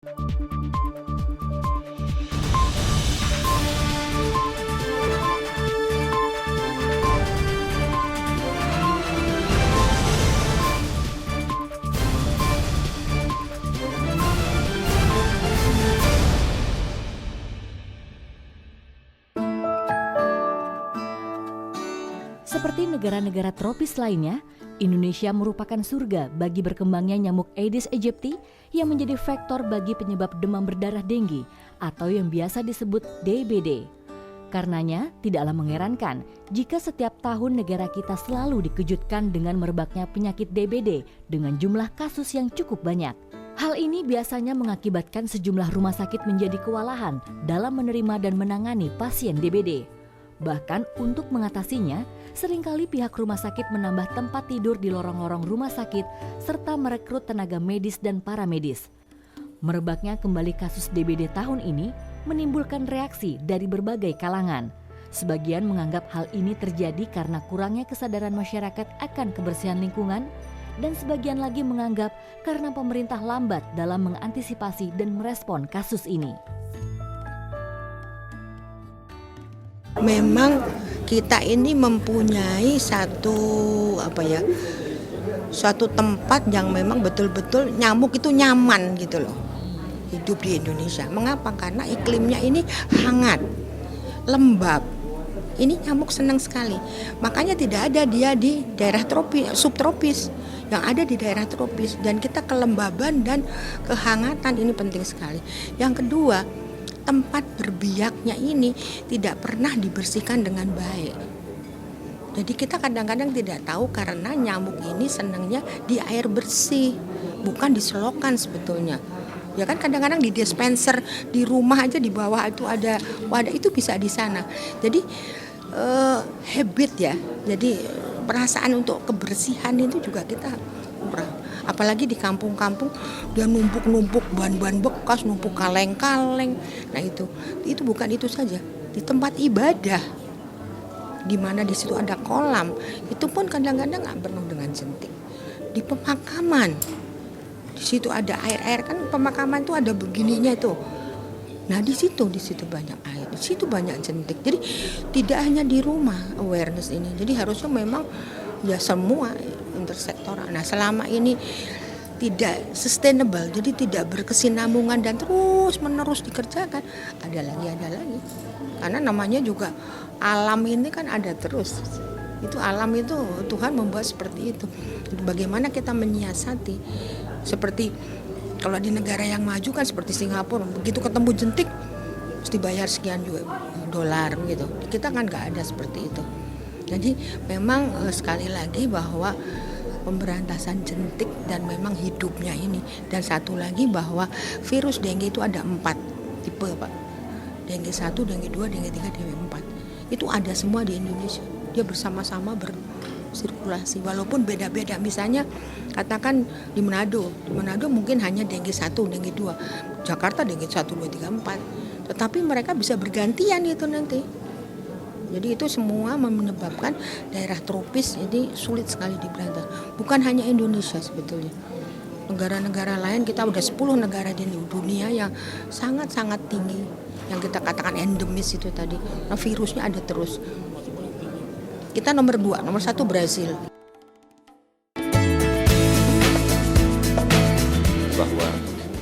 Seperti negara-negara tropis lainnya, Indonesia merupakan surga bagi berkembangnya nyamuk Aedes aegypti yang menjadi faktor bagi penyebab demam berdarah denggi atau yang biasa disebut DBD. Karenanya, tidaklah mengherankan jika setiap tahun negara kita selalu dikejutkan dengan merebaknya penyakit DBD dengan jumlah kasus yang cukup banyak. Hal ini biasanya mengakibatkan sejumlah rumah sakit menjadi kewalahan dalam menerima dan menangani pasien DBD. Bahkan untuk mengatasinya, seringkali pihak rumah sakit menambah tempat tidur di lorong-lorong rumah sakit serta merekrut tenaga medis dan paramedis. Merebaknya kembali kasus DBD tahun ini menimbulkan reaksi dari berbagai kalangan. Sebagian menganggap hal ini terjadi karena kurangnya kesadaran masyarakat akan kebersihan lingkungan, dan sebagian lagi menganggap karena pemerintah lambat dalam mengantisipasi dan merespon kasus ini. Memang kita ini mempunyai suatu tempat yang memang betul-betul nyamuk itu nyaman gitu loh hidup di Indonesia. Mengapa? Karena iklimnya ini hangat, lembab. Ini nyamuk senang sekali. Makanya tidak ada dia di daerah tropis, subtropis, yang ada di daerah tropis. Dan kita kelembaban dan kehangatan ini penting sekali. Yang kedua, tempat berbiaknya ini tidak pernah dibersihkan dengan baik. Jadi kita kadang-kadang tidak tahu karena nyamuk ini senangnya di air bersih, bukan di selokan sebetulnya. Ya kan kadang-kadang di dispenser di rumah aja di bawah itu ada wadah, itu bisa di sana. Jadi habit ya. Jadi perasaan untuk kebersihan itu juga kita kurang. Apalagi di kampung-kampung dia numpuk-numpuk ban-ban bekas, numpuk kaleng-kaleng. Nah itu bukan itu saja. Di tempat ibadah, di mana di situ ada kolam, itu pun kadang-kadang nggak penuh dengan jentik. Di pemakaman, di situ ada air-air, kan pemakaman itu ada begininya itu. Nah di situ banyak air, di situ banyak jentik. Jadi tidak hanya di rumah awareness ini. Jadi harusnya memang ya semua intersektoral. Nah selama ini tidak sustainable, jadi tidak berkesinambungan dan terus menerus dikerjakan, ada lagi. Karena namanya juga alam ini kan ada terus. Itu alam itu Tuhan membuat seperti itu. Bagaimana kita menyiasati? Seperti kalau di negara yang maju kan seperti Singapura, begitu ketemu jentik mesti bayar sekian dolar gitu. Kita kan nggak ada seperti itu. Jadi memang sekali lagi bahwa pemberantasan jentik dan memang hidupnya ini. Dan satu lagi bahwa virus dengue itu ada 4 tipe Pak. Dengue 1, dengue 2, dengue 3, dengue 4. Itu ada semua di Indonesia. Dia bersama-sama bersirkulasi walaupun beda-beda. Misalnya katakan di Manado mungkin hanya dengue 1, dengue 2. Jakarta dengue 1, 2, 3, 4. Tetapi mereka bisa bergantian itu nanti. Jadi itu semua menyebabkan daerah tropis ini sulit sekali diberantas. Bukan hanya Indonesia sebetulnya. Negara-negara lain kita udah 10 negara di dunia yang sangat-sangat tinggi. Yang kita katakan endemis itu tadi. Nah virusnya ada terus. Kita nomor 2, nomor 1 Brasil. Bahwa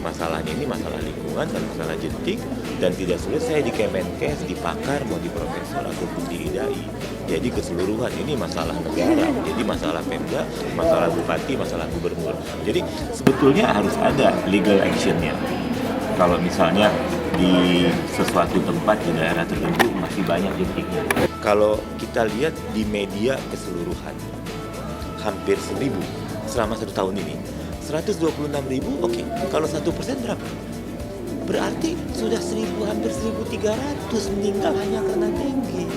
masalahnya ini masalah lingkungan dan masalah jentik, dan tidak sulit saya di Kemenkes, di pakar, mau di profesor ataupun di IDAI. Jadi keseluruhan ini masalah negara, jadi masalah Pemda, masalah bupati, masalah gubernur. Jadi sebetulnya harus ada legal actionnya. Kalau misalnya di sesuatu tempat di daerah tertentu masih banyak jentiknya. Kalau kita lihat di media keseluruhan, hampir 1.000 selama 1 tahun ini. 126.000, oke. Kalau 1% berapa? Berarti sudah hampir 1.300 meninggal hanya karena dengue.